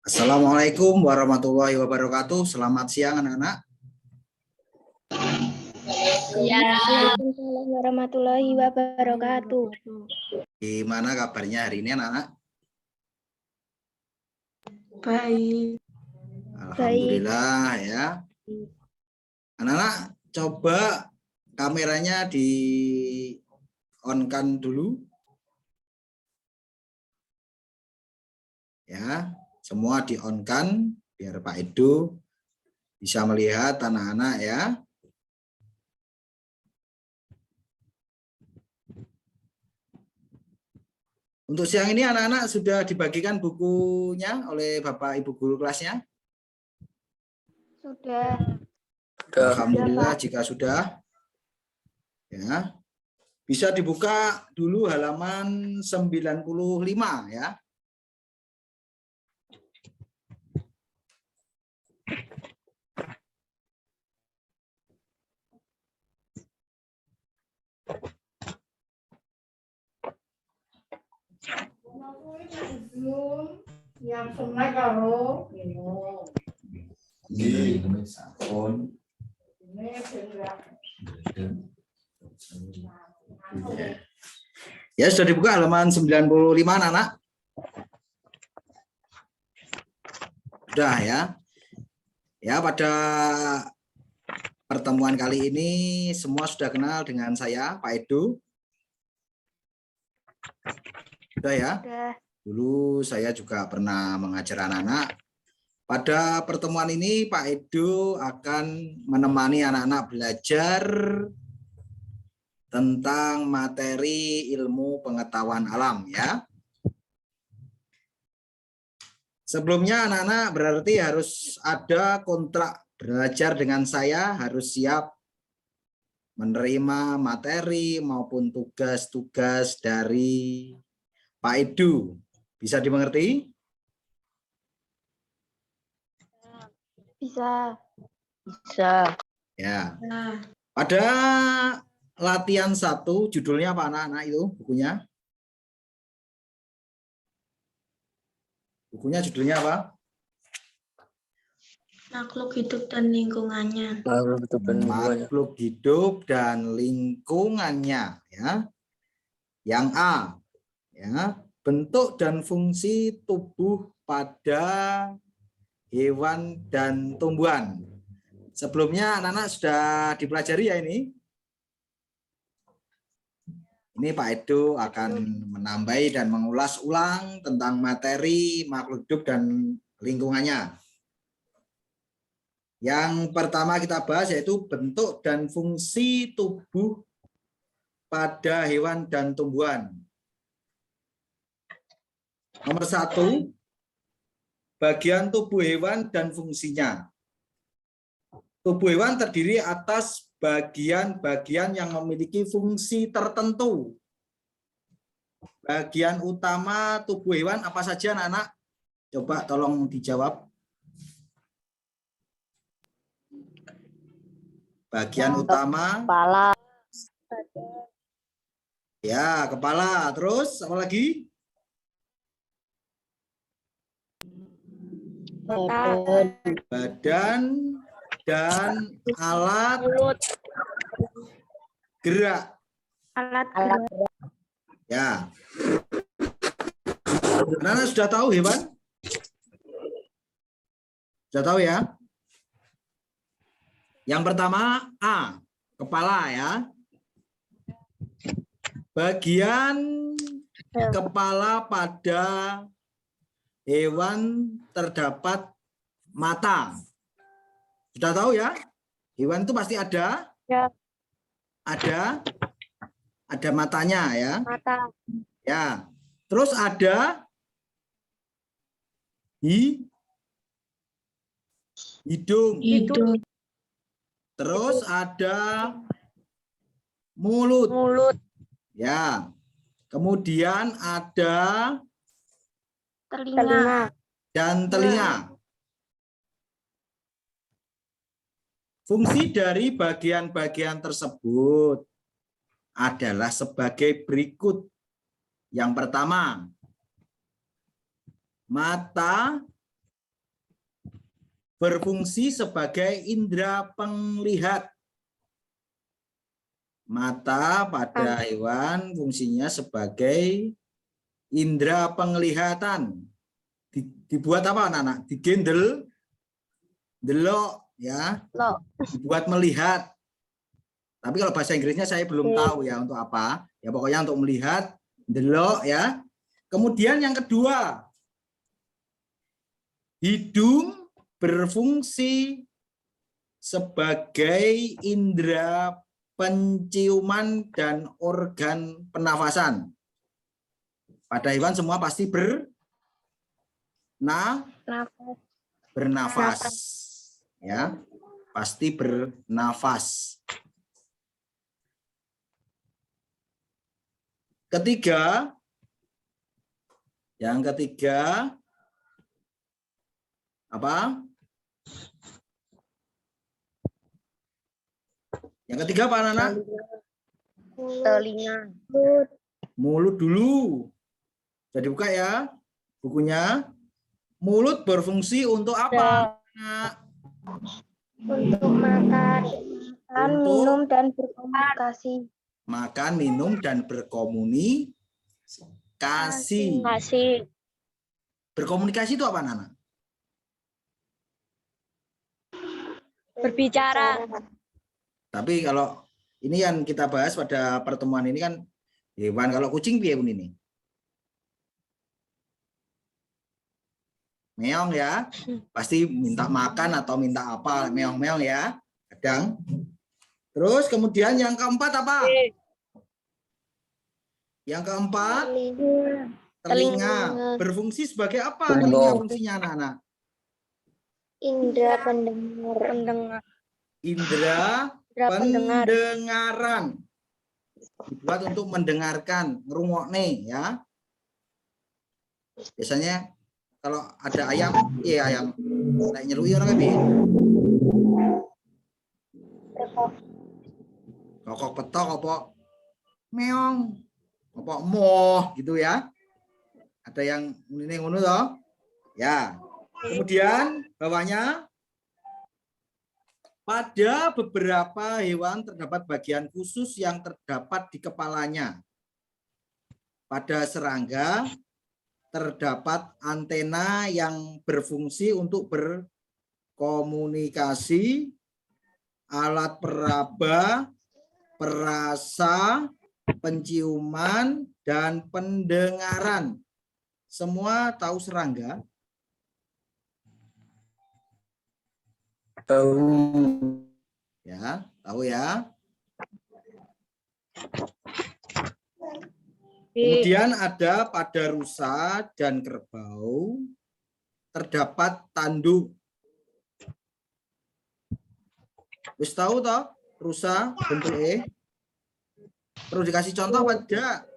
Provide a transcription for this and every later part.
Assalamualaikum warahmatullahi wabarakatuh. Selamat siang anak-anak. Waalaikumsalam warahmatullahi wabarakatuh. Gimana kabarnya hari ini anak-anak? Baik. Alhamdulillah ya. Anak-anak coba kameranya di on-kan dulu. Ya, semua di on-kan biar Pak Edo bisa melihat anak-anak ya. Untuk siang ini anak-anak sudah dibagikan bukunya oleh Bapak Ibu guru kelasnya? Sudah. Alhamdulillah jika sudah. Ya. Bisa dibuka dulu halaman 95 ya. Yang sungai karo Ya sudah dibuka halaman 95 anak-anak. Sudah ya. Ya pada pertemuan kali ini semua sudah kenal dengan saya Pak Edo. Sudah ya. Dulu saya juga pernah mengajar anak-anak. Pada pertemuan ini Pak Edo akan menemani anak-anak belajar tentang materi ilmu pengetahuan alam ya. Sebelumnya anak-anak berarti harus ada kontrak belajar dengan saya, harus siap menerima materi maupun tugas-tugas dari Pak Edo. Bisa dimengerti? Bisa. Ya. Pada latihan 1 judulnya apa anak-anak itu bukunya? Bukunya judulnya apa? Makhluk hidup dan lingkungannya. Makhluk hidup dan lingkungannya ya. Yang A ya, bentuk dan fungsi tubuh pada hewan dan tumbuhan. Sebelumnya anak-anak sudah dipelajari ya ini. Ini Pak Edo akan menambahi dan mengulas ulang tentang materi makhluk hidup dan lingkungannya. Yang pertama kita bahas yaitu bentuk dan fungsi tubuh pada hewan dan tumbuhan. Nomor 1, bagian tubuh hewan dan fungsinya. Tubuh hewan terdiri atas bagian-bagian yang memiliki fungsi tertentu. Bagian utama tubuh hewan apa saja anak-anak? Coba tolong dijawab. Bagian utama. Kepala. Ya, kepala. Terus apa lagi? Badan dan alat gerak. Alat gerak. Ya. Anak-anak sudah tahu hewan? Sudah tahu ya? Yang pertama A, kepala ya. Bagian kepala pada hewan terdapat mata. Sudah tahu ya? Hewan itu pasti ada? Ya. Ada matanya ya. Mata. Ya. Terus ada hidung. Terus ada mulut. Ya. Kemudian ada Telinga. dan telinga. Fungsi dari bagian-bagian tersebut adalah sebagai berikut. Yang pertama, mata berfungsi sebagai indera penglihat. Mata pada hewan fungsinya sebagai indera penglihatan. Dibuat apa anak-anak? Digendel, delok ya, dibuat melihat. Tapi kalau bahasa Inggrisnya saya belum tahu ya untuk apa. Ya pokoknya untuk melihat, delok ya. Kemudian yang kedua, hidung berfungsi sebagai indera penciuman dan organ pernafasan. Pada hewan semua pasti bernafas. Ya, pasti bernafas. Yang ketiga apa? Yang ketiga apa anak-anak? Telinga. Mulut dulu. Jadi buka ya bukunya. Mulut berfungsi untuk apa? Untuk makan, minum, dan berkomunikasi. Makan, minum, dan berkomunikasi. Berkomunikasi itu apa, Nana? Berbicara. Tapi kalau ini yang kita bahas pada pertemuan ini kan hewan. Kalau kucing piye ini? Meong ya. Pasti minta makan atau minta apa? Meong-meong ya. Kadang. Terus kemudian yang keempat apa? Yang keempat telinga. Berfungsi sebagai apa telinga fungsinya anak-anak? Indra pendengar. Indra pendengaran. Dibuat untuk mendengarkan, ngerungokne ya. Biasanya kalau ada ayam, ayam naik nyelui orang lebih. Kokok petok apa meong, apa moh gitu ya. Ada yang ini ngono toh. Ya. Kemudian bawahnya pada beberapa hewan terdapat bagian khusus yang terdapat di kepalanya. Pada serangga terdapat antena yang berfungsi untuk berkomunikasi, alat peraba, perasa, penciuman, dan pendengaran. Semua tahu serangga? Tahu. Ya, tahu ya. Kemudian ada pada rusa dan kerbau terdapat tanduk. Wis tahu toh rusa bentuknya? Perlu dikasih contoh apa tidak?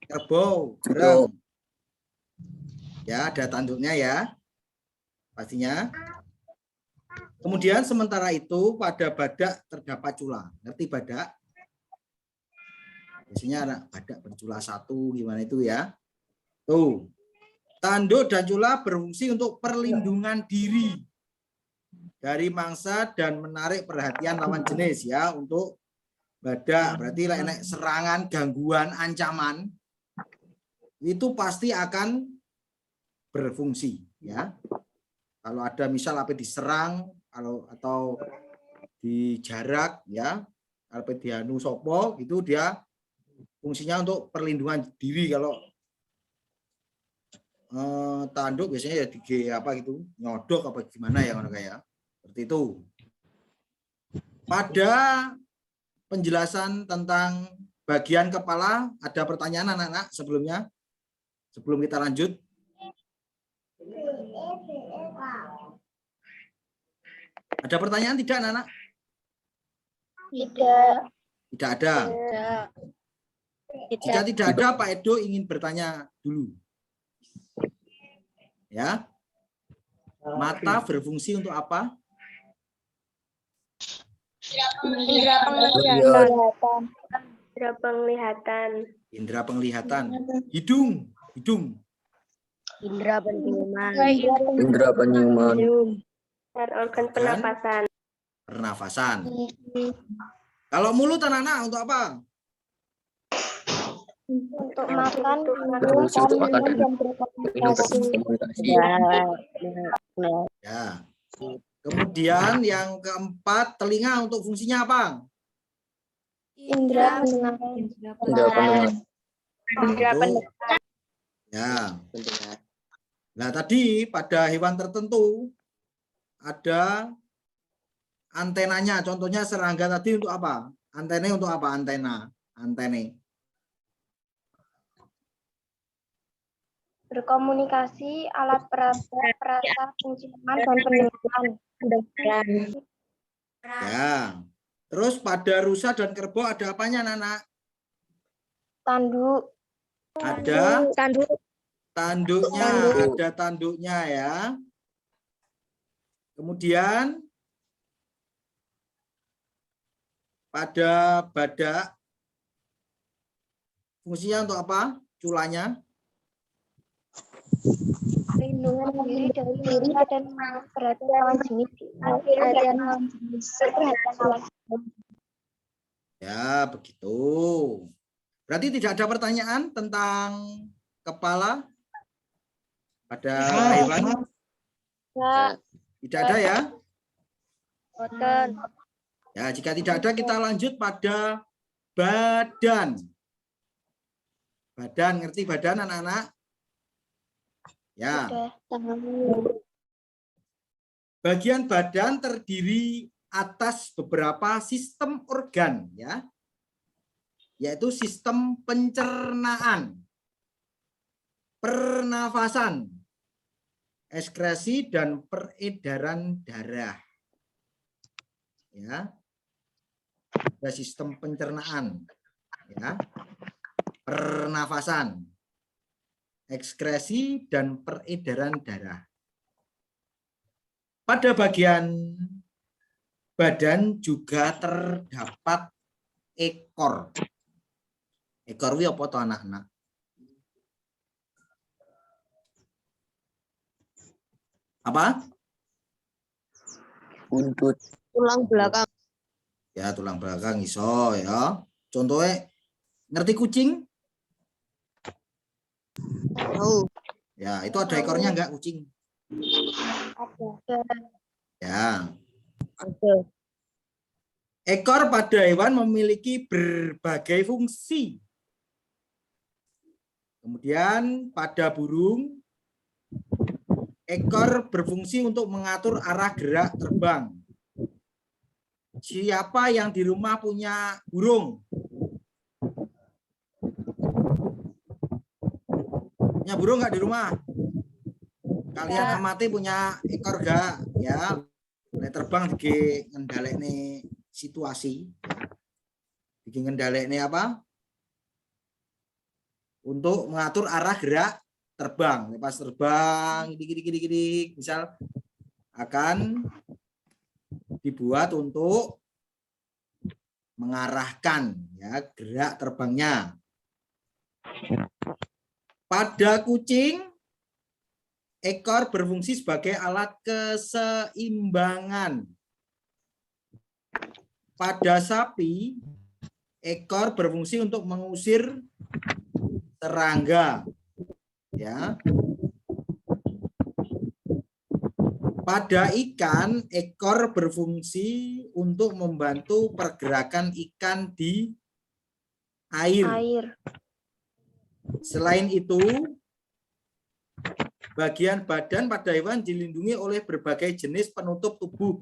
Kerbau, jarang. Ya, ada tanduknya ya. Pastinya. Kemudian sementara itu pada badak terdapat cula. Ngerti badak? Biasanya ada badak bercula satu, gimana itu ya. Tuh. Tanduk dan cula berfungsi untuk perlindungan diri dari mangsa dan menarik perhatian lawan jenis ya. Untuk badak berarti enek serangan, gangguan, ancaman itu pasti akan berfungsi ya. Kalau ada misal apa diserang atau dijarak ya, apa dianu sopo itu dia fungsinya untuk perlindungan diri. Kalau tanduk biasanya ya apa gitu, nyodok apa gimana ya kayak seperti itu. Pada penjelasan tentang bagian kepala ada pertanyaan anak-anak sebelumnya? Sebelum kita lanjut. Ada pertanyaan tidak anak-anak? Tidak. Tidak ada. Jika tidak ada, Pak Edo ingin bertanya dulu. Ya. Mata berfungsi untuk apa? Indra penglihatan. Indra penglihatan. Indra penglihatan. Hidung. Indra penciuman. Indra penciuman. Dan organ Dan pernapasan. pernafasan. Kalau mulut anak-anak untuk apa? Untuk makan, Berfungsi untuk makan dan minum berkomunikasi. berkomunikasi. Ya. Kemudian yang keempat, telinga untuk fungsinya apa? Indra pendengar. Indra pendengar. Indra Untuk- pendengar. Ya. Nah, tadi pada hewan tertentu ada antenanya. Contohnya serangga tadi untuk apa? Antene untuk apa? Antene. Berkomunikasi, alat perasa, penciuman, dan pendengaran. Ya. Terus pada rusa dan kerbau ada apanya, Nana? Tanduk. Ada Tanduk. tanduknya, Tanduk. ada tanduknya ya. Kemudian pada badak fungsinya untuk apa? Culanya? Perlindungan diri dari rusa dan perhatian lawan jenis. Perhatian lawan jenis. Ya, begitu. Berarti tidak ada pertanyaan tentang kepala pada hewan? Ya, Tidak ada ya? boten. Ya, jika tidak ada kita lanjut pada badan. Badan, ngerti badan anak-anak? Ya. Sudah. Bagian badan terdiri atas beberapa sistem organ ya. Yaitu sistem pencernaan, pernafasan, ekskresi dan peredaran darah. Ya. Ada sistem pencernaan ya. Pernafasan, ekskresi dan peredaran darah. Pada bagian badan juga terdapat ekor. Ekor itu apa tuh anak-anak? Apa? Buntut. Tulang belakang. Ya, tulang belakang iso ya. Contohnya ngerti kucing? Tahu. Ya, itu ada ekornya enggak kucing? Ada. Ya. Ada. Ekor pada hewan memiliki berbagai fungsi. Kemudian pada burung, ekor berfungsi untuk mengatur arah gerak terbang. Siapa yang di rumah punya burung? Punya burung nggak di rumah? Kalian amati punya ekor gak? Ya, terbang di ngendalek nih situasi. Di ngendalek nih apa? Untuk mengatur arah gerak terbang. Pas terbang, gini, misal akan dibuat untuk mengarahkan ya gerak terbangnya. Pada kucing, ekor berfungsi sebagai alat keseimbangan. Pada sapi, ekor berfungsi untuk mengusir serangga. Ya. Pada ikan, ekor berfungsi untuk membantu pergerakan ikan di air. Selain itu, bagian badan pada hewan dilindungi oleh berbagai jenis penutup tubuh.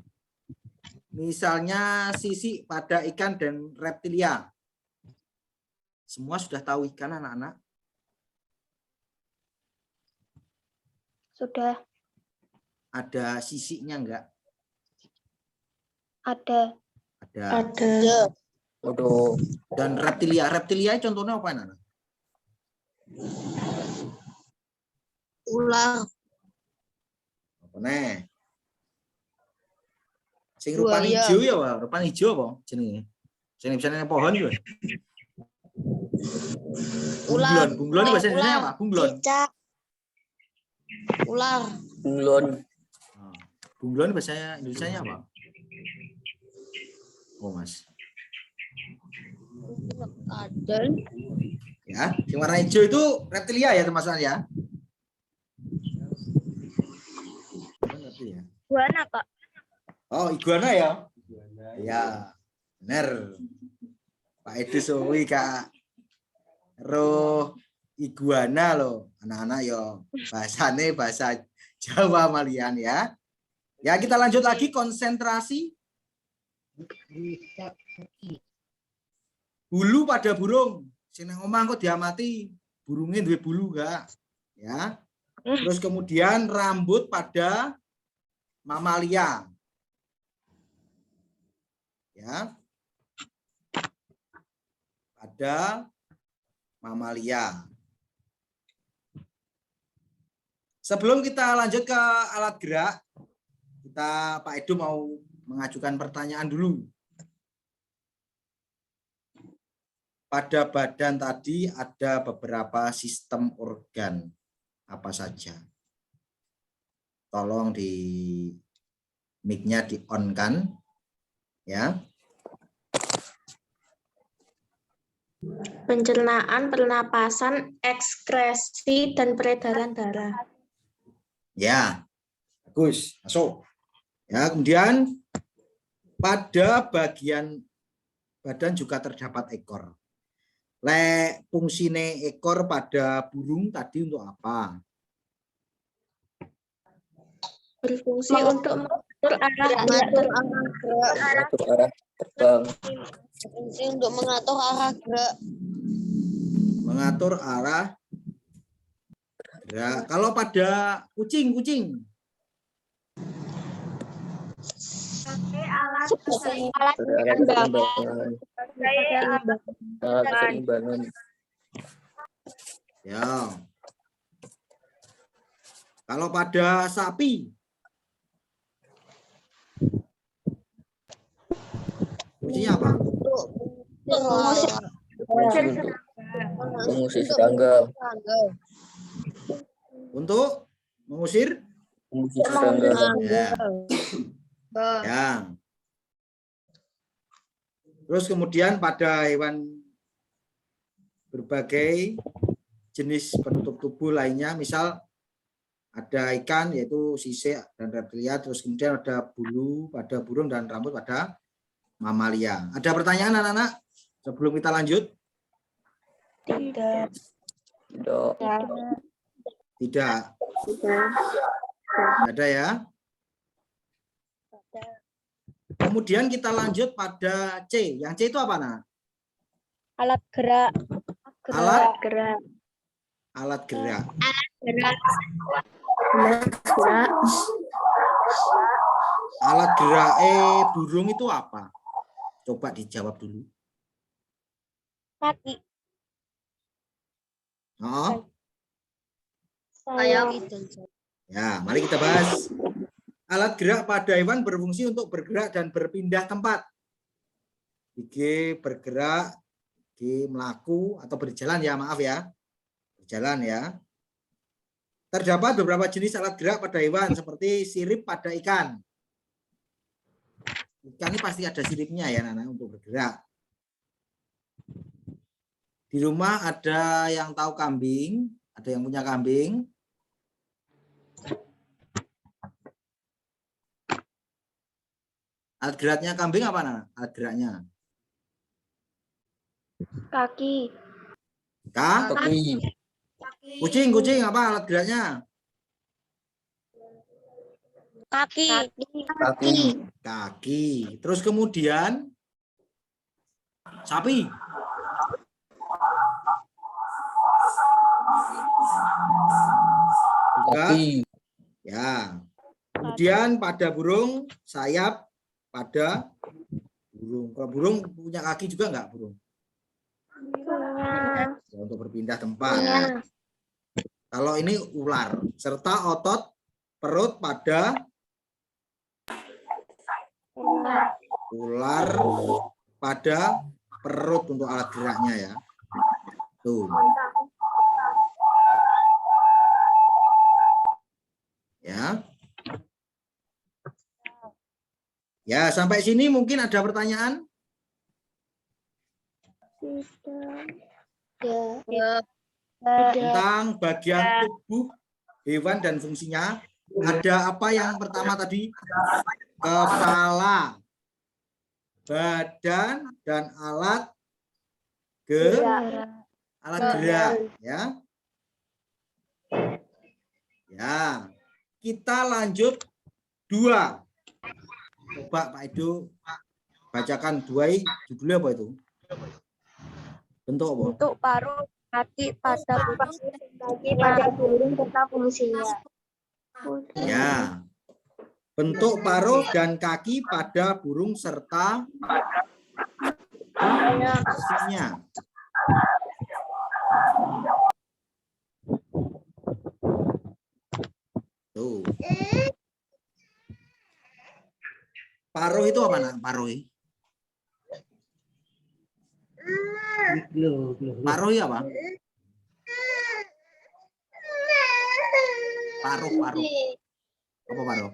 Misalnya sisik pada ikan dan reptilia. Semua sudah tahu ikan anak-anak? Sudah. Ada sisiknya enggak? Ada. Ada. Aduh. Dan reptilia. Reptilia contohnya apa anak? Ular. Apa nih? Sing rupan hijau ya, Wak? Rupan hijau apa jenenge? Sing bisa nang pohon juga. Bunglon. Bunglon bahasa Indonesia apa? Bunglon. Cicak. Ular. Bunglon. Nah, bunglon bahasa Indonesianya apa? Oh, Mas. Kadal. Ya, yang warna hijau itu reptilia ya teman-teman ya. Iguana, Kak. Oh, iguana ya? Ya, benar. Pak Edu suwi Kak. Roh iguana loh. Anak-anak yo bahasane bahasa Jawa malian ya. Ya, kita lanjut lagi konsentrasi. Bulu pada burung. Sing nang omah kok diamati burungnya duwe bulu enggak? Ya. Terus kemudian rambut pada mamalia. Ya. Pada mamalia. Sebelum kita lanjut ke alat gerak, Pak Edu mau mengajukan pertanyaan dulu. Pada badan tadi ada beberapa sistem organ. Apa saja? Tolong di mic-nya di-on-kan. Ya. Pencernaan, pernapasan, ekskresi, dan peredaran darah. Ya. Bagus, masuk. Ya, kemudian pada bagian badan juga terdapat ekor. Fungsine ekor pada burung tadi untuk apa? Berfungsi untuk mengatur arah gerak. Mengatur arah terbang. Berfungsi untuk mengatur arah gerak. Mengatur arah gerak. Kalau pada kucing. Alat Keseimbangan. Keseimbangan. Ya. Kalau pada sapi. Fungsinya apa? Mengusir serangga. Untuk mengusir? Mengusir serangga. Ya. Ya. Terus kemudian pada hewan berbagai jenis penutup tubuh lainnya, misal ada ikan yaitu sisik dan reptilia, terus kemudian ada bulu pada burung dan rambut pada mamalia. Ada pertanyaan anak-anak sebelum kita lanjut? Tidak. Tidak. Ada ya? Kemudian kita lanjut pada C. Yang C itu apa, Nak? alat gerak. Alat gerak. Alat gerak. Gerak. Alat gerak burung itu apa? Coba dijawab dulu. Kaki. Oh. Sayap. Ya, mari kita bahas. Alat gerak pada hewan berfungsi untuk bergerak dan berpindah tempat. G bergerak, G melaku atau berjalan ya, maaf ya. Berjalan ya. Terdapat beberapa jenis alat gerak pada hewan seperti sirip pada ikan. Ikan ini pasti ada siripnya ya, Nana, untuk bergerak. Di rumah ada yang tahu kambing, ada yang punya kambing. Alat geraknya kambing apa, Nana? Alat geraknya? Kaki. Kaki. Kucing apa alat geraknya? Kaki. Kaki. Terus kemudian sapi. Kaki. Ya. Kemudian pada burung sayap pada burung. Kalau burung punya kaki juga enggak burung? Ya, untuk berpindah tempat. Kalau ini ular serta otot perut pada ular pada perut untuk alat geraknya ya. Tuh. Ya, sampai sini mungkin ada pertanyaan? Ya. Tentang bagian tubuh hewan dan fungsinya. Ada apa yang pertama tadi? Kepala, badan, dan alat gerak, ya. Ya, kita lanjut 2. Coba Pak Edo bacakan 2 judulnya apa itu? Bentuk apa? Untuk paruh kaki pada burung serta fungsinya. Ya. Bentuk paruh dan kaki pada burung serta fungsinya. Tuh. Paruh itu apa nak? Paruh. Paruh itu apa? Paruh. Apa paruh?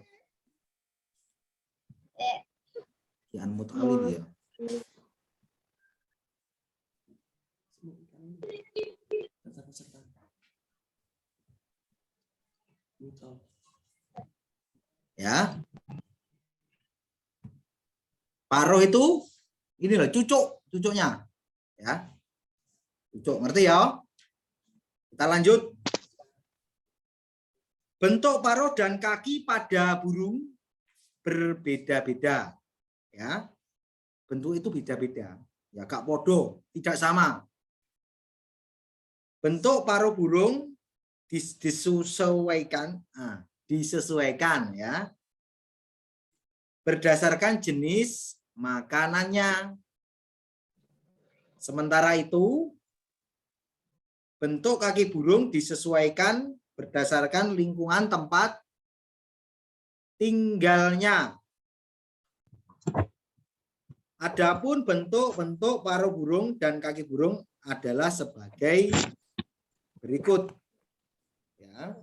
Kian mut'alib ya. Ya. Paruh itu ini loh, cucuknya. Ya. Cucuk, ngerti ya? Kita lanjut. Bentuk paruh dan kaki pada burung berbeda-beda. Ya. Bentuk itu beda-beda. Ya, Kak podo, tidak sama. Bentuk paruh burung disesuaikan ya. Berdasarkan jenis makanannya. Sementara itu, bentuk kaki burung disesuaikan berdasarkan lingkungan tempat tinggalnya. Adapun bentuk-bentuk paruh burung dan kaki burung adalah sebagai berikut. Ya.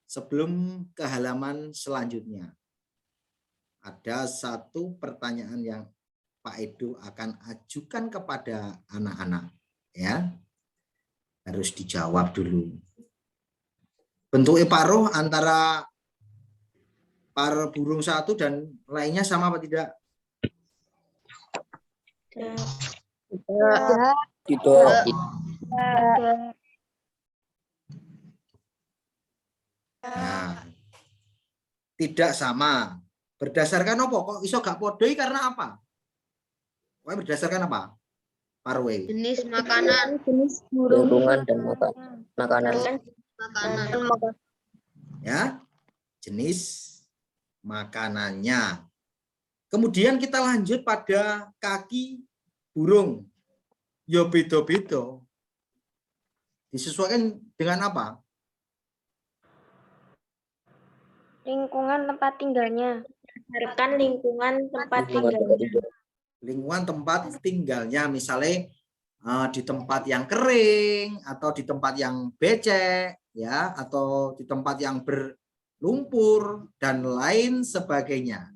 Sebelum ke halaman selanjutnya, ada satu pertanyaan yang Pak Edo akan ajukan kepada anak-anak. Ya, harus dijawab dulu. Bentuk paruh antara paruh burung satu dan lainnya sama apa tidak? Tidak. Nah, tidak sama. Berdasarkan apa? Kok iso gak podoi karena apa? Pokoknya berdasarkan apa? Paruwe. jenis makanan. Lingkungan dan makanan. Ya, jenis makanannya. Kemudian kita lanjut pada kaki burung. Ya beda-beda. Disesuaikan dengan apa? Lingkungan tempat tinggalnya. Berdasarkan lingkungan tempat tinggal. Lingkungan tempat tinggalnya, misalnya di tempat yang kering atau di tempat yang becek, ya, atau di tempat yang berlumpur dan lain sebagainya.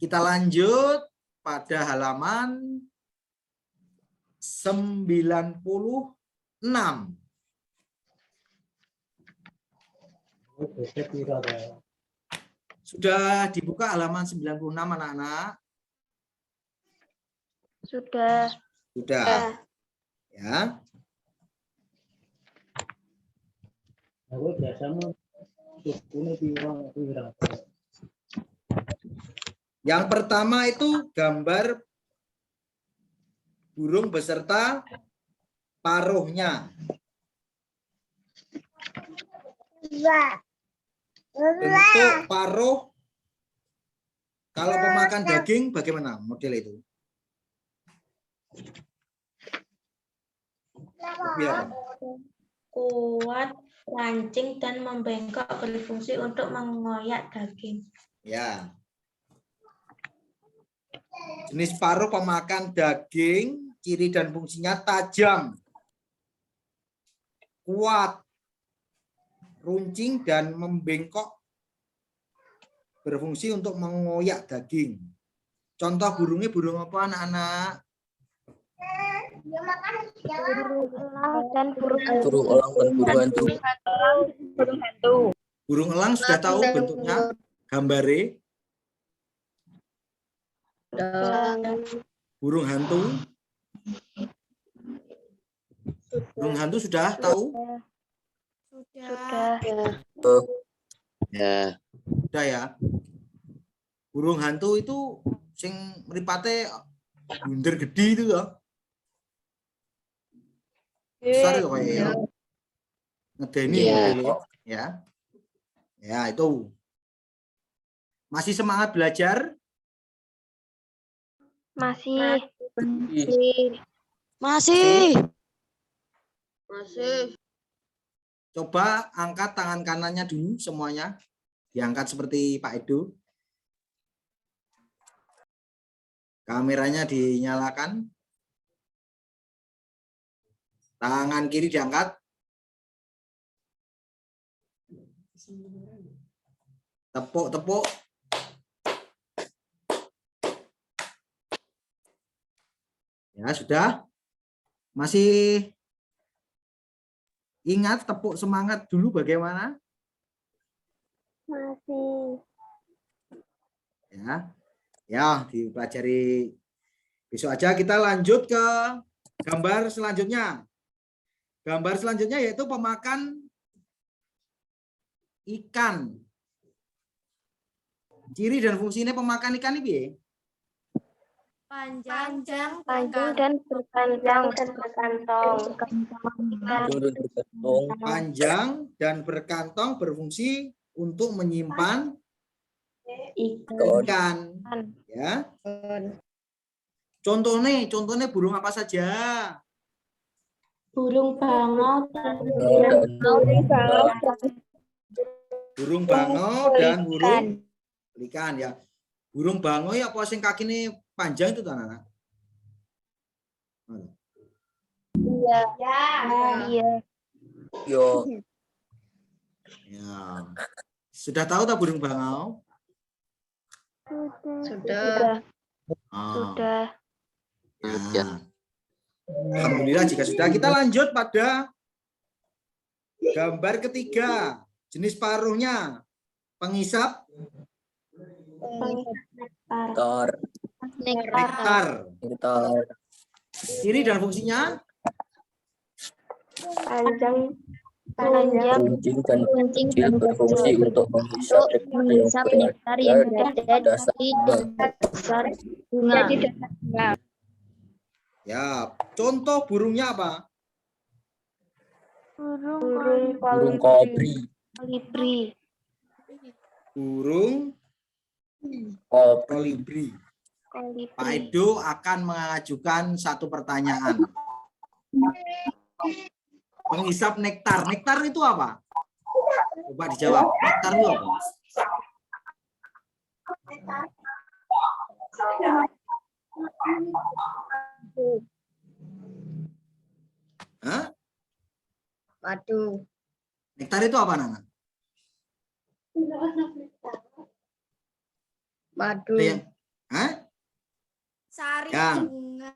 Kita lanjut pada halaman 96. Sudah dibuka halaman 96 anak-anak? Sudah. Sudah. Ya. Yang pertama itu gambar burung beserta paruhnya. Bentuk paruh kalau pemakan daging bagaimana model itu? Biar. Kuat, lancing, dan membengkok, berfungsi untuk mengoyak daging. Ya. Jenis paruh pemakan daging, ciri dan fungsinya tajam, kuat, runcing, dan membengkok berfungsi untuk mengoyak daging. Contoh burungnya burung apa anak-anak? Burung elang dan burung Burung elang dan burung hantu. Burung elang sudah tahu bentuknya, gambare. Burung hantu. Burung hantu sudah tahu? sudah. Ya. Sudah ya. Burung hantu itu sing mripate bunder gede itu loh. Besar ya kayaknya. Ngedeni Iya. modelnya, ya. Ya, itu. Masih semangat belajar? Masih. Masih. Coba angkat tangan kanannya dulu semuanya. Diangkat seperti Pak Edo. Kameranya dinyalakan. Tangan kiri diangkat. Tepuk-tepuk. Ya, sudah. Masih ingat tepuk semangat dulu bagaimana? Masih. Ya. Ya, dipelajari besok aja. Kita lanjut ke gambar selanjutnya. Gambar selanjutnya yaitu pemakan ikan. Ciri dan fungsinya pemakan ikan ini. Panjang dan berkantong. Panjang dan berkantong berfungsi untuk menyimpan ikan. Ya. Contohnya burung apa saja? Burung bangau Burung bangau dan burung pelikan ya. Burung bangau ya apa sing kakine panjang itu anak-anak? Iya. Yo. Ya. Sudah tahu tak burung bangau? Sudah. Ah. Sudah. Nah. Alhamdulillah jika sudah, kita lanjut pada gambar ketiga. Jenis paruhnya pengisap nektar. Ciri dan fungsinya Panjang Runcing dan kecil berfungsi untuk menghisap nektar yang berada di dasar bunga. ya. Contoh burungnya apa? Burung kobri. kolibri. Burung Kobri. kolibri. Pak Edo akan mengajukan satu pertanyaan. Pengisap nektar. Nektar itu apa? Coba dijawab. Nektar itu apa? Hah? Madu. Nektar itu apa, Nana? Madu. Hah? Sari Ya. bunga.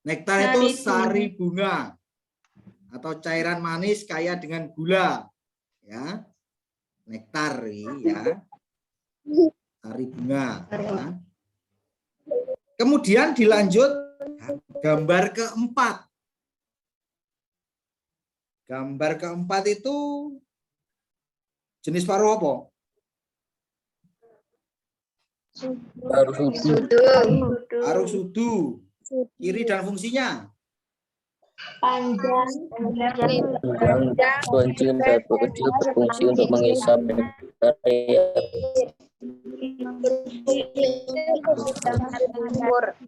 Nektar itu sari bunga atau cairan manis kaya dengan gula. Ya. Nektar ya. Sari bunga. Ya. Kemudian dilanjut gambar keempat. Gambar keempat itu jenis paruh apa? Paruh sudu. Ciri dan fungsinya? panjang Runcing dan kecil berfungsi untuk menghisap nektar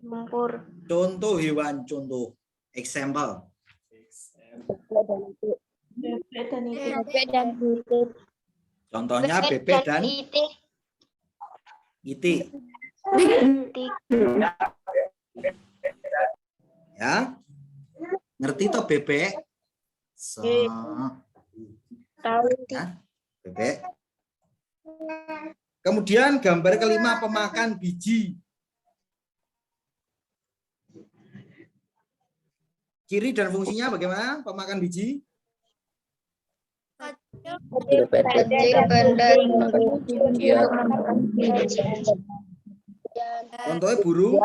Lumpur. Contoh hewan, contoh. Example. bebek dan itik. Bebek dan itik. Contohnya bebek dan itik. itik. Itik. Ya. Ngerti toh bebek? Tahu. Ya. Bebek. Kemudian gambar kelima, pemakan biji. Ciri dan fungsinya bagaimana pemakan biji? Kecil pendek. Makan biji-bijian. Contohnya burung.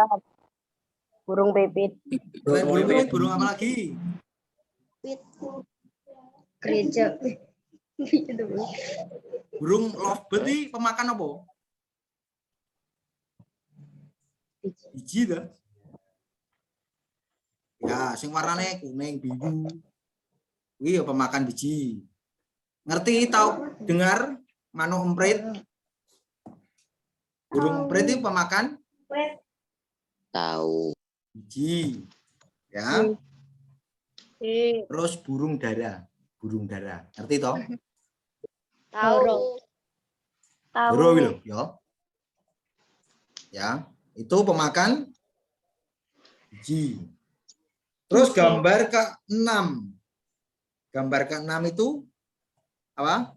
Burung pipit. Selain burung pipit, burung apa lagi? Gereja. Burung lovebird ini pemakan apa? Biji dah. Ya, sing warnanya kuning, biru. Wih, pemakan biji. Ngerti tahu dengar manuk emprit? Burung emprit itu pemakan Tahu. biji. Ya. Terus burung dara. Burung dara. Ngerti toh? Tahu. Bro, ya. Ya, itu pemakan biji. Terus gambar ke-6. Gambar ke-6 itu apa?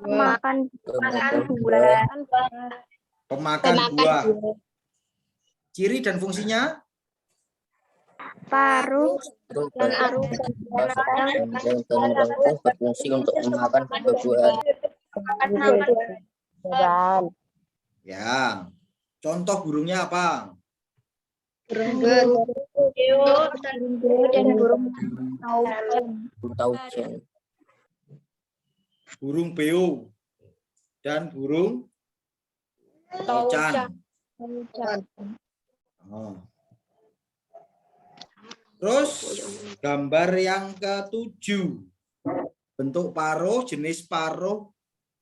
Makan buah. Pemakan buah. Ciri dan fungsinya? paruh Burung dan aru panjang dan melengkung berfungsi untuk memakan buah-buahan. Ya. Contoh burungnya apa? burung dan burung Burung taucan. Burung beo dan burung taucan. Oh. Terus gambar yang ke-7. Bentuk paruh, jenis paruh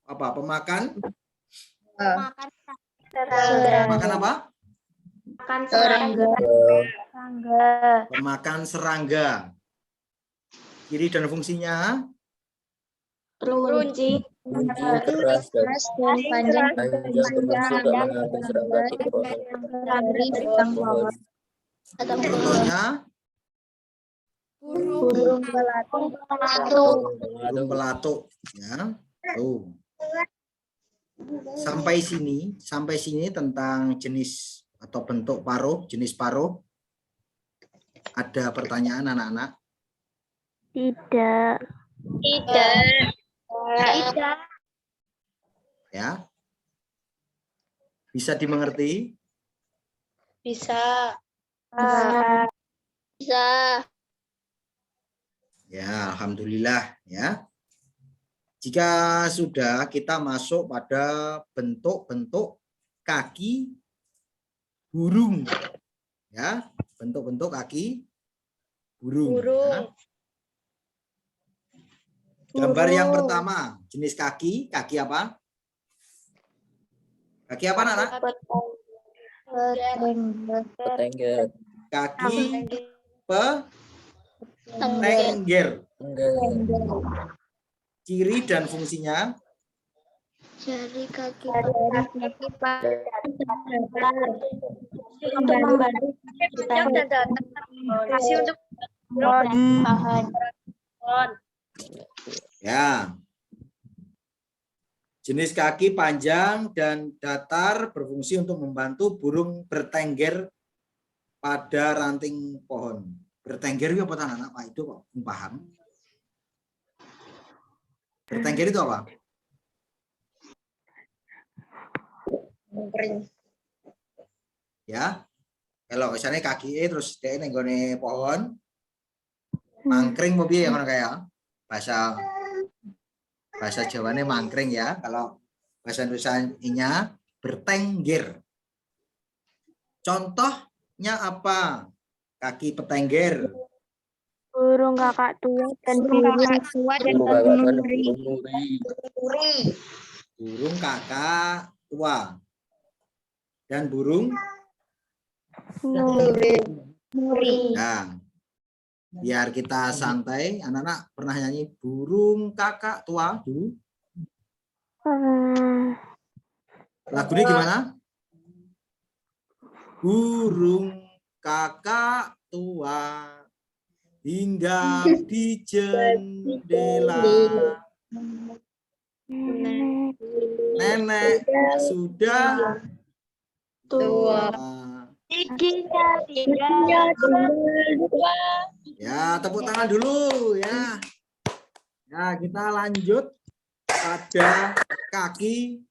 apa? Pemakan? Pemakan apa? makan serangga. Pemakan serangga. Ciri dan fungsinya? Terunci. Kunci keras dan panjang panjang berfungsi untuk mengambil serangga di pohon. Contohnya? burung pelatuk Burung pelatuk. Ya. Tuh. Sampai sini tentang jenis atau bentuk paruh, jenis paruh. Ada pertanyaan anak-anak? tidak Ya. Bisa dimengerti? bisa Ya, alhamdulillah ya. Jika sudah, kita masuk pada bentuk-bentuk kaki burung. Ya, bentuk-bentuk kaki burung. Ya. Gambar yang pertama, jenis kaki apa? Kaki apa, anak? Petengger. Kaki petengger. Ciri dan fungsinya? jari kaki Untuk membantu untuk Ya. Jenis kaki panjang dan datar berfungsi untuk membantu burung bertengger pada ranting pohon. Bertengger itu apa anak-anak? Pak itu kok paham? Bertengger itu apa? Ya. Kalau misalnya kaki terus dia nenggone pohon, mangkring mau piye ngono kayak bahasa Jawane mangkring ya. Kalau bahasa Indonesianya bertengger. Contohnya apa? Kaki petengger. burung kakak tua dan burung Burung kakak tua dan burung nuri. Nah, biar kita santai, anak-anak pernah nyanyi burung kakak tua dulu? Lagunya gimana? Burung kakak tua hinggap di jendela. Nenek sudah Tua. Giginya ya, tepuk tangan dulu ya. Ya, kita lanjut pada kaki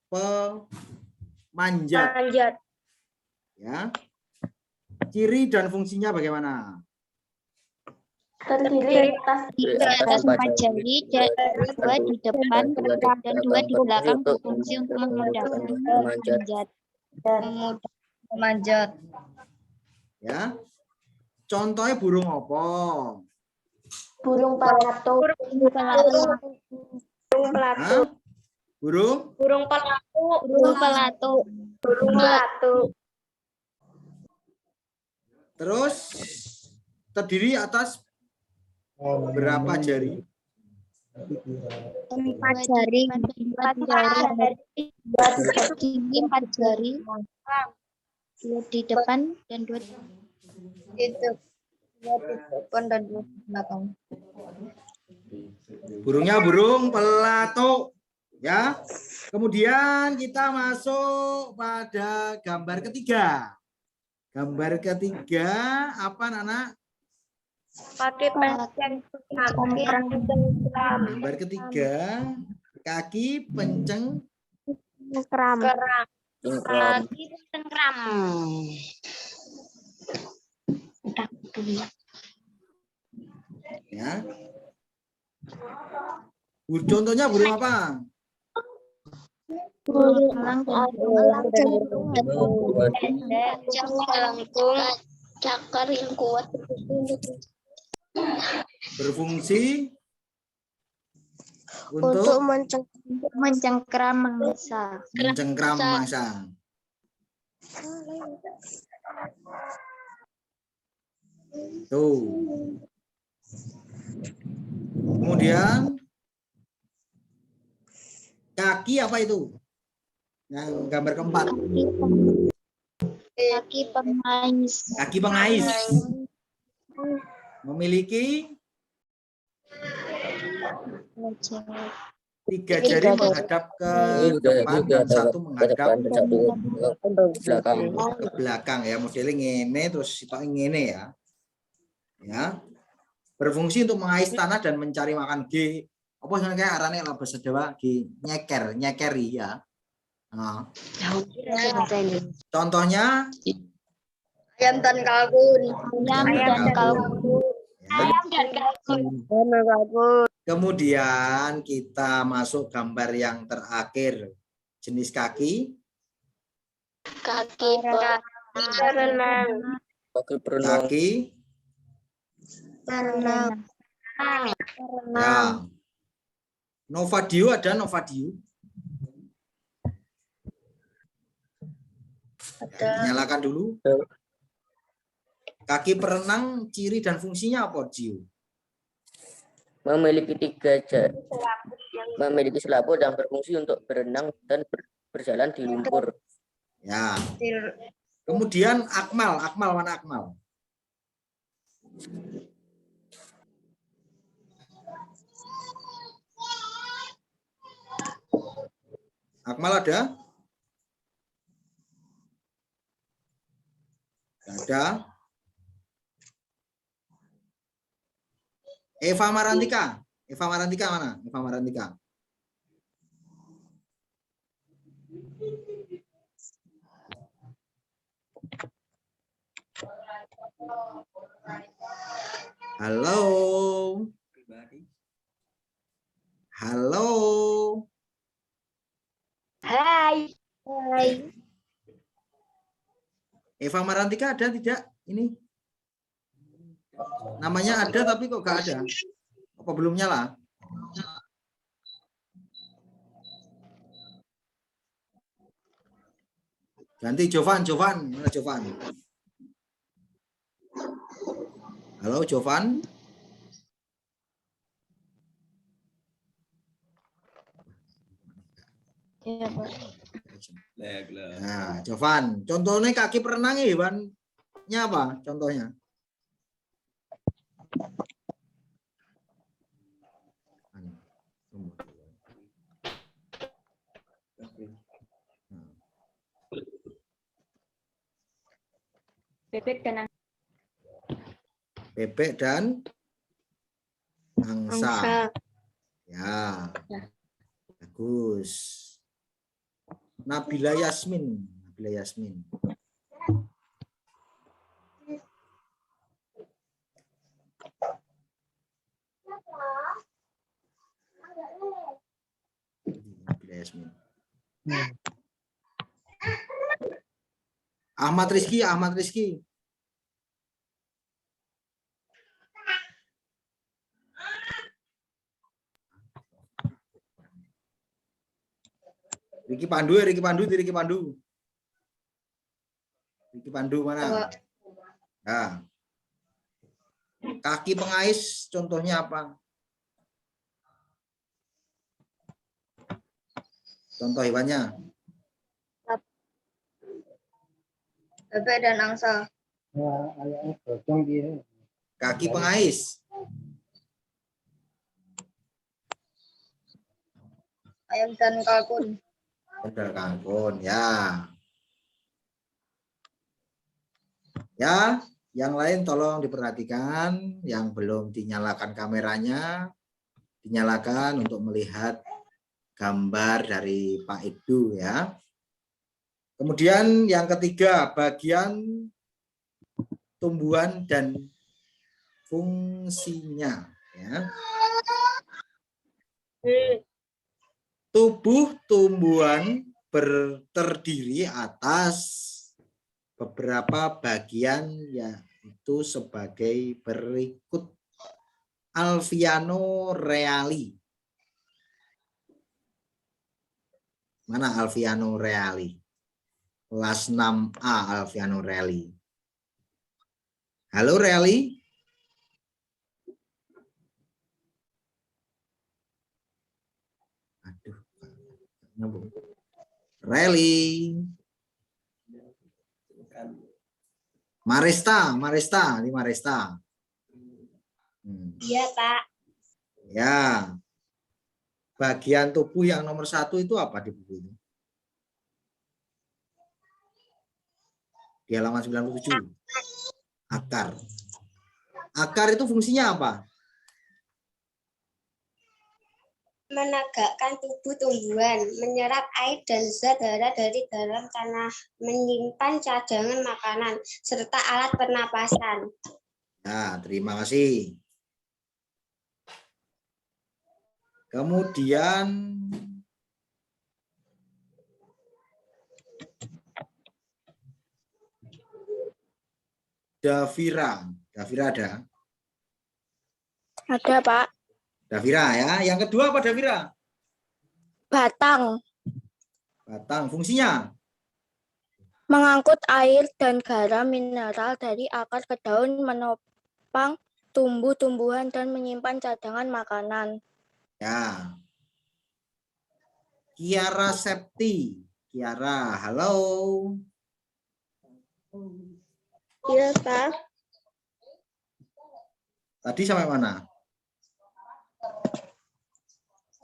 pemanjat Manjat. ya. Ciri dan fungsinya bagaimana? Terdiri atas Di Atas empat 4 jari, dua di depan dan 2 di belakang berfungsi untuk memudahkan memanjat. memanjat. Ya. Contohnya burung apa? burung pelato. Hah? Burung? Burung pelatu. Terus terdiri atas berapa jari? 4 jari. 4 jari. Gigi 4 jari. 2 di depan dan 2 di depan dan 2 di belakang. Burungnya burung pelatu ya. Kemudian kita masuk pada gambar ketiga. Gambar ketiga apa anak-anak? Pakai Gambar ketiga kaki pencengkram. Cengkram. Ya. Contohnya burung apa? Cakar yang kuat. Berfungsi untuk mencengkram mangsa. mencengkram mangsa. Tuh. Kemudian kaki apa itu? Yang gambar keempat. Kaki pengais. Kaki pengais. Memiliki 3 jari menghadap ke depan dan 1 menghadap Belakang. ke belakang ya. Modelnya ngene terus sitok ngene ya. Ya. Berfungsi untuk mengais tanah dan mencari makan. G apa yang kayak arane lah bahasa Jawa G nyekeri ya. Nah. Contohnya Ayam dan kalkun. Kemudian kita masuk gambar yang terakhir. Jenis kaki. Kaki berenang. Kaki berenang. Kaki. Ya. Novadio ada Novadio. Ya, nyalakan dulu. Kaki perenang, ciri dan fungsinya apa, Jiu? Memiliki 3 jari. Memiliki selaput dan berfungsi untuk berenang dan berjalan di lumpur. Ya. Kemudian akmal mana akmal? Akmal ada? Ada. Eva Marantika mana? Eva Marantika. Halo. Halo. Hai. Eva Marantika ada tidak? Ini namanya ada tapi kok gak ada. Apa belum nyala? Ganti Jovan. Mana Jovan? Halo Jovan. Nah, Jovan, contohnya kaki perenang hewannya apa? Contohnya? Bebek dan Bebek dan angsa. angsa. Ya. Bagus. Nabila Yasmin. Nabila Yasmin. Nabila Yasmin. Ahmad Rizky, Ahmad Rizky. Riki Pandu, Riki Pandu, Riki Pandu. Riki Pandu mana? Nah. Kaki pengais contohnya apa? Contoh hewannya. Bebek dan angsa. Kaki pengais. Ayam dan kalkun. Benar kangkung, ya. Ya, yang lain tolong diperhatikan, yang belum dinyalakan kameranya, dinyalakan untuk melihat gambar dari Pak Edu ya. Kemudian yang ketiga, bagian tumbuhan dan fungsinya ya. Tubuh tumbuhan terdiri atas beberapa bagian yaitu sebagai berikut. Alviano Reali. Mana Alviano Reali? Kelas 6A Alviano Reali. Halo Reali. Aduh. Reali. Marista, Marista, ini Marista. Iya, Pak. Ya. Bagian tubuh yang nomor 1 itu apa di buku ini? Di halaman 97. Akar. Akar itu fungsinya apa? Menegakkan tubuh tumbuhan, menyerap air dan zat hara dari dalam tanah, menyimpan cadangan makanan, serta alat pernapasan. Nah, terima kasih. Kemudian Davira. Davira ada? Ada, Pak. Davira ya. Yang kedua apa Davira? Batang. Batang. Fungsinya? Mengangkut air dan garam mineral dari akar ke daun, menopang tumbuh-tumbuhan dan menyimpan cadangan makanan. Ya. Kiara Septi. Kiara, halo. Iya, Pak. Tadi sampai mana?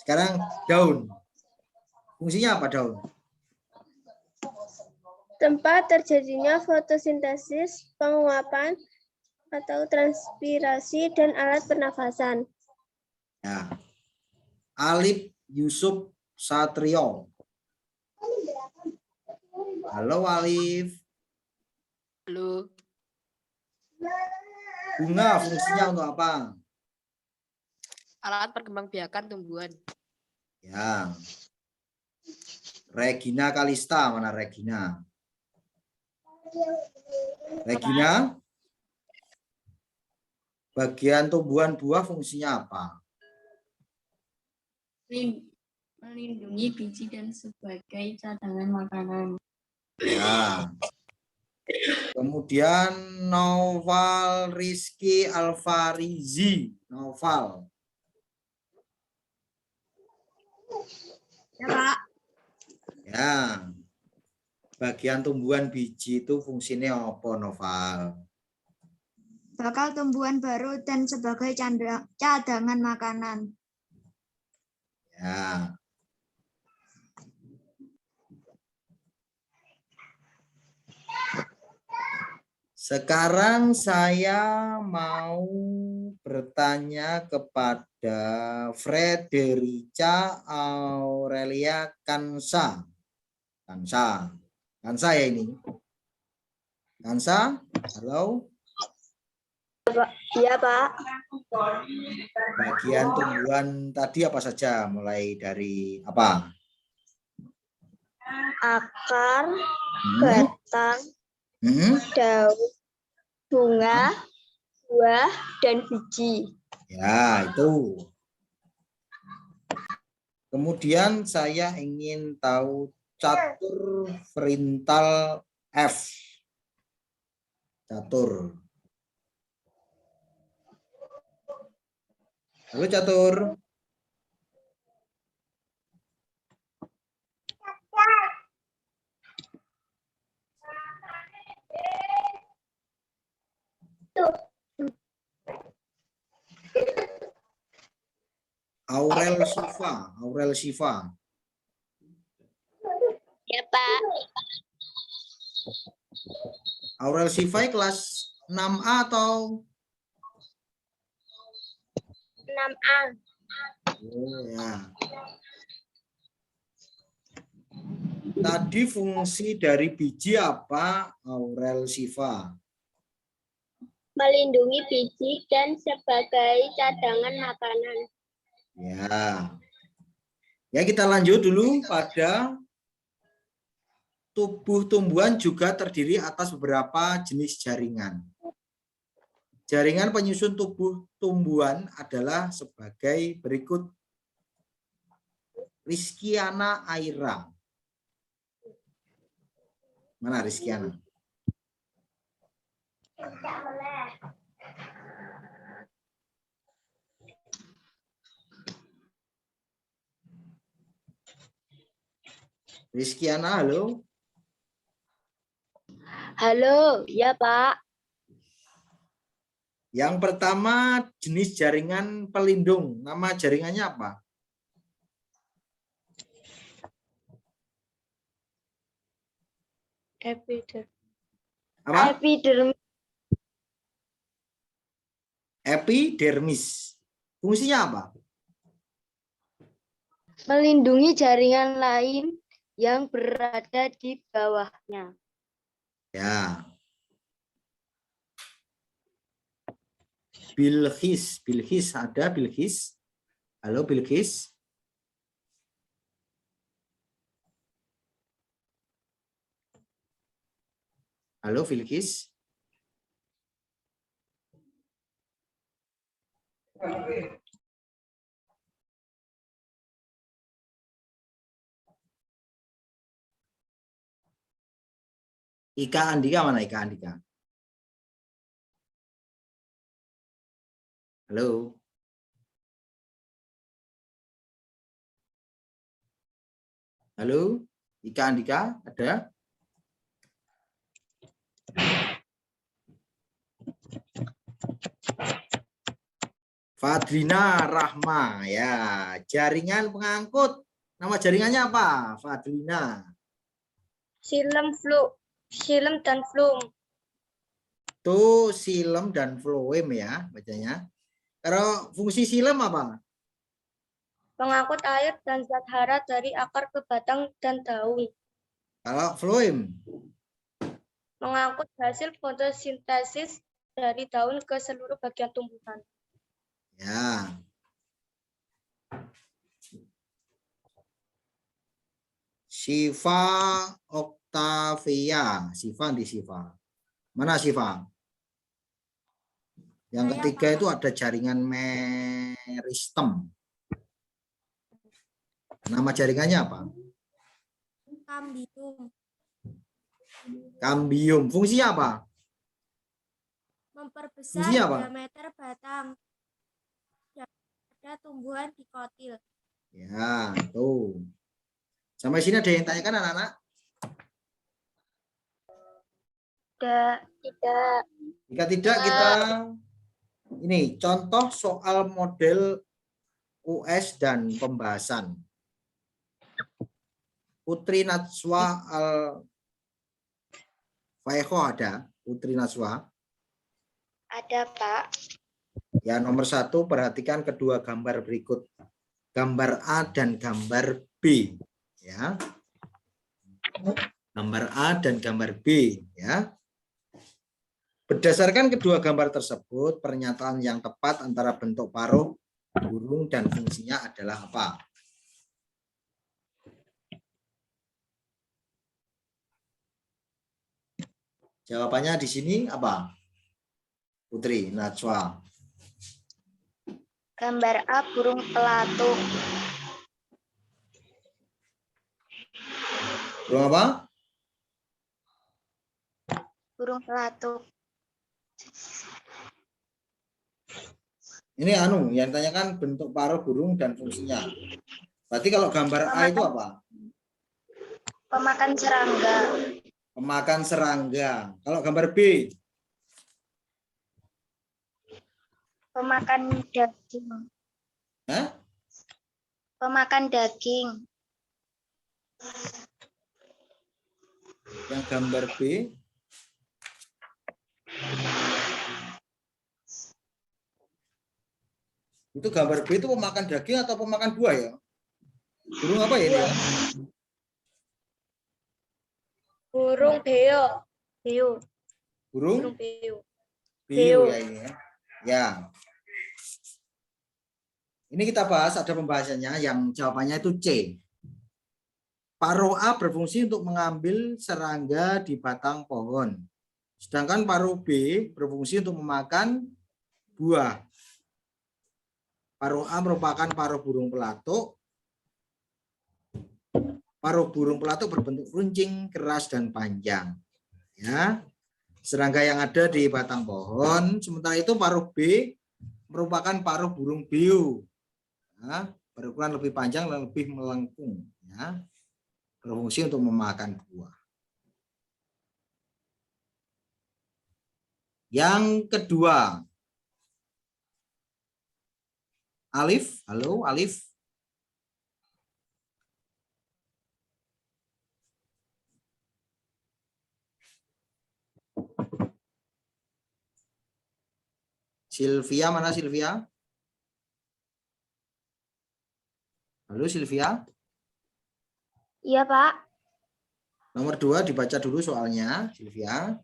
Sekarang daun. Fungsinya apa daun? Tempat terjadinya fotosintesis, penguapan atau transpirasi, dan alat pernafasan. Ya. Alif Yusuf Satrio. Halo Alif. Halo. Bunga fungsinya untuk apa? Alat perkembangbiakan tumbuhan. Ya. Regina Kalista, mana Regina? Regina, bagian tumbuhan buah fungsinya apa? Melindungi biji dan sebagai cadangan makanan. Ya. Kemudian Noval Rizky Alfarizi. Noval. Ya, Pak. Ya. Bagian tumbuhan biji itu fungsinya apa, Noval? Bakal tumbuhan baru dan sebagai cadangan makanan. Ya. Sekarang saya mau bertanya kepada Frederica Aurelia Kansa. Kansa ya ini. Kansa, halo. Iya, Pak. Bagian tumbuhan tadi apa saja? Mulai dari apa? Akar, batang, Hmm? daun, bunga, buah, dan biji. Ya, itu. Kemudian saya ingin tahu catur frontal F. Catur. Halo catur. Aurel Siva. Ya, Pak. Aurel Siva kelas 6A atau 6A. oh ya. Tadi fungsi dari biji apa, Aurel Siva? Melindungi biji dan sebagai cadangan makanan. Ya. Ya, kita lanjut dulu pada tubuh tumbuhan juga terdiri atas beberapa jenis jaringan. Jaringan penyusun tubuh tumbuhan adalah sebagai berikut. Rizkiana Aira. Mana Rizkiana? Rizkiana, halo. Halo, ya, Pak. Yang pertama jenis jaringan pelindung. Nama jaringannya apa? Apa? Epidermis. Fungsinya apa? Melindungi jaringan lain yang berada di bawahnya. Ya. Bilqis ada Bilqis. Halo Bilqis. Halo Bilqis. Ika Andika mana Ika Andika? Halo. Halo, Ika Andika ada? Fadlina Rahma ya, jaringan pengangkut. Nama jaringannya apa? Fadlina. Silem dan flum. Tuh silem dan floem ya bacanya. Kalau fungsi silem apa? Pengangkut air dan zat hara dari akar ke batang dan daun. Kalau floem? Mengangkut hasil fotosintesis dari daun ke seluruh bagian tumbuhan. Ya. Siva Octavia. Siva di Siva. Mana Siva? Yang ketiga itu ada jaringan meristem. Nama jaringannya apa? Kambium. Kambium. Fungsinya apa? Memperbesar Fungsinya apa? diameter batang pada tumbuhan dikotil. Ya, tuh. Sampai sini ada yang tanyakan anak-anak? Tidak. Jika tidak kita ini contoh soal model US dan pembahasan. Putri Natswa Al Faeho ada. Putri Najwa? Ada, Pak. Ya, nomor 1, perhatikan kedua gambar berikut. Gambar A dan gambar B. Ya. Gambar A dan gambar B. Ya. Berdasarkan kedua gambar tersebut, pernyataan yang tepat antara bentuk paruh burung dan fungsinya adalah apa? Jawabannya di sini apa? Putri Najwa. Gambar A burung pelatuk. Burung apa? Burung pelatuk. Ini yang tanyakan bentuk paruh burung dan fungsinya. Berarti kalau gambar A itu apa? Pemakan serangga. Pemakan serangga. Kalau gambar B? Pemakan daging. Hah? Pemakan daging. Yang gambar B? Itu gambar B itu pemakan daging atau pemakan buah ya? Burung apa ya ini ya? Burung beo. Hiu. Burung Beo. biu ya ini ya. Ya. Ini kita bahas, ada pembahasannya yang jawabannya itu C. Paruh A berfungsi untuk mengambil serangga di batang pohon. Sedangkan paruh B berfungsi untuk memakan buah. Paruh A merupakan paruh burung pelatuk. Paruh burung pelatuk berbentuk runcing, keras, dan panjang. Ya. Serangga yang ada di batang pohon. Sementara itu paruh B merupakan paruh burung beo. Ya, berukuran lebih panjang dan lebih melengkung. Ya. Berfungsi untuk memakan buah. Yang kedua. Alif, halo Alif. Sylvia, mana Sylvia? Halo Sylvia. Iya, Pak. Nomor 2 dibaca dulu soalnya, Sylvia.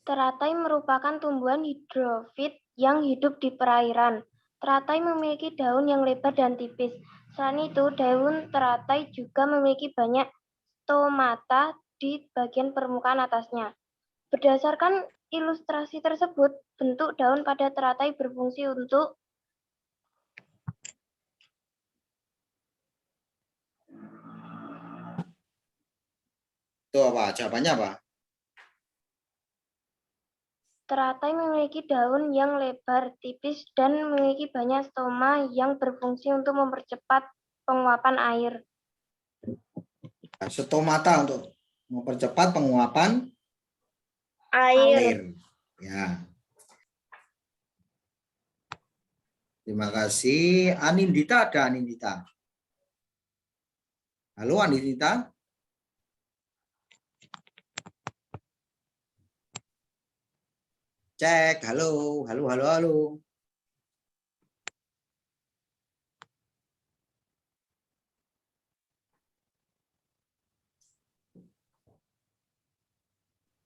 Teratai merupakan tumbuhan hidrofit yang hidup di perairan. Teratai memiliki daun yang lebar dan tipis. Selain itu, daun teratai juga memiliki banyak stomata di bagian permukaan atasnya. Berdasarkan ilustrasi tersebut, bentuk daun pada teratai berfungsi untuk Itu apa? Jawabannya apa? teratai memiliki daun yang lebar, tipis, dan memiliki banyak stoma yang berfungsi untuk mempercepat penguapan air. Stomata untuk mempercepat penguapan air. Ya. Terima kasih. Anindita ada Anindita. Halo Anindita. Cek. Halo. Halo, halo, halo.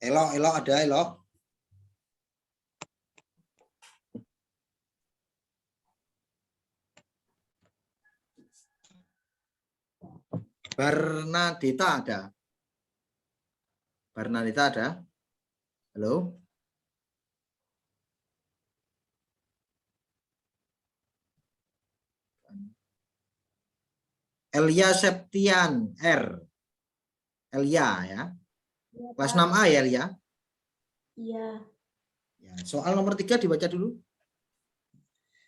Elok ada Elok. Bernadita ada. Bernadita ada. Halo. Elia Septian R. Elia ya. Kelas 6A ya Elia. Iya. Ya, soal nomor 3 dibaca dulu.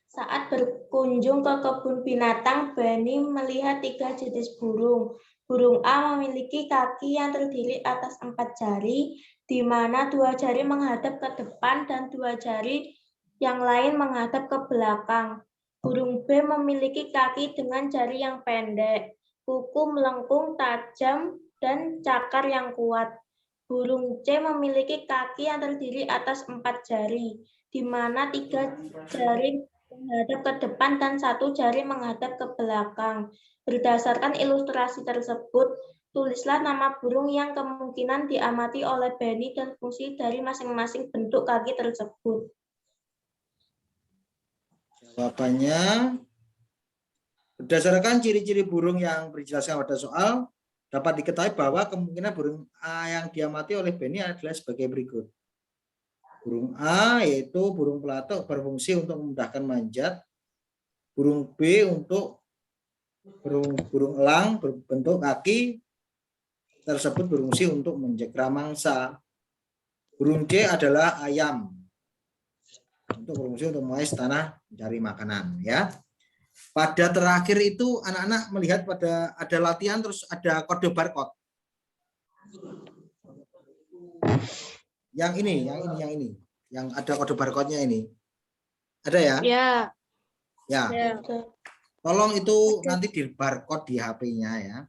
Saat berkunjung ke kebun binatang, Bani melihat 3 jenis burung. Burung A memiliki kaki yang terdiri atas 4 jari, di mana 2 jari menghadap ke depan dan 2 jari yang lain menghadap ke belakang. Burung B memiliki kaki dengan jari yang pendek, kuku melengkung tajam, dan cakar yang kuat. Burung C memiliki kaki yang terdiri atas 4 jari, di mana 3 jari menghadap ke depan dan 1 jari menghadap ke belakang. Berdasarkan ilustrasi tersebut, tulislah nama burung yang kemungkinan diamati oleh Benny dan fungsi dari masing-masing bentuk kaki tersebut. Jawabannya, berdasarkan ciri-ciri burung yang dijelaskan pada soal, dapat diketahui bahwa kemungkinan burung A yang diamati oleh Benny adalah sebagai berikut. Burung A yaitu burung pelatuk berfungsi untuk memudahkan manjat. Burung B untuk burung elang berbentuk kaki tersebut berfungsi untuk menjegera mangsa. Burung D adalah ayam untuk berfungsi untuk mengais tanah mencari makanan, ya. Pada terakhir itu anak-anak melihat pada ada latihan terus ada kode barcode. Yang ini, yang ada kode barcode-nya ini. Ada ya? Ya. Ya. Tolong itu nanti di barcode di HP-nya ya.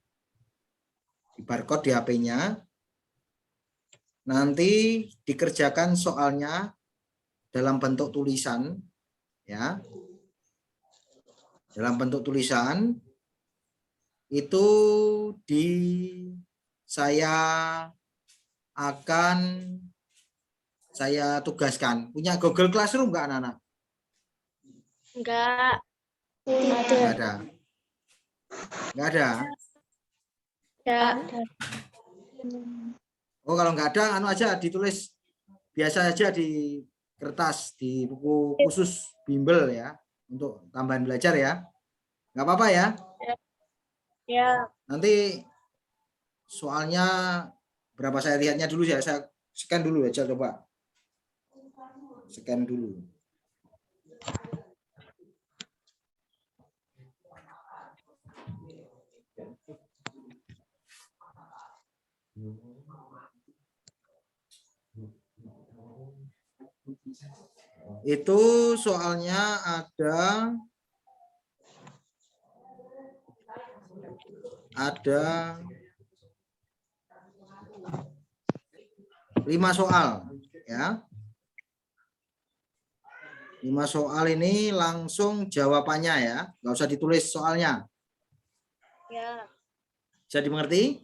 Di barcode di HP-nya. Nanti dikerjakan soalnya dalam bentuk tulisan ya. Dalam bentuk tulisan itu saya tugaskan. Punya Google Classroom enggak anak-anak? Enggak. Enggak ada. Enggak ada. Ya. Oh, kalau enggak ada anu aja ditulis biasa aja di kertas di buku khusus bimbel ya untuk tambahan belajar ya. Enggak apa-apa ya? Ya. Nanti soalnya berapa saya lihatnya dulu ya, saya scan dulu aja coba. Scan dulu. Itu soalnya ada 5 soal ya. 5 soal ini langsung jawabannya ya, nggak usah ditulis soalnya. Ya. Bisa dimengerti?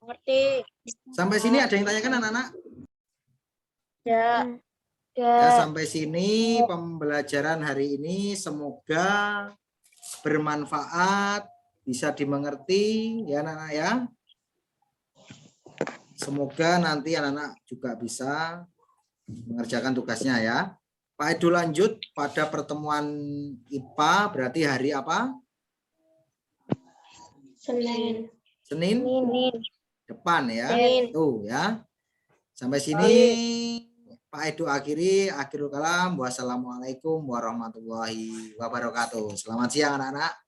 Mengerti. Sampai sini ada yang tanyakan anak-anak? Ya. Ya, sampai sini pembelajaran hari ini semoga bermanfaat, bisa dimengerti ya anak-anak ya. Semoga nanti anak-anak juga bisa mengerjakan tugasnya ya. Pak Edu lanjut pada pertemuan IPA berarti hari apa? Senin. Senin? Depan ya. Tuh ya. Sampai sini Pak Edu akhirul kalam. Wassalamualaikum warahmatullahi wabarakatuh. Selamat siang anak-anak.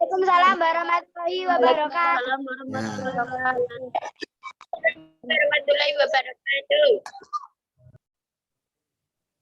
Waalaikumsalam warahmatullahi wabarakatuh. Ya. Warahmatullahi wabarakatuh.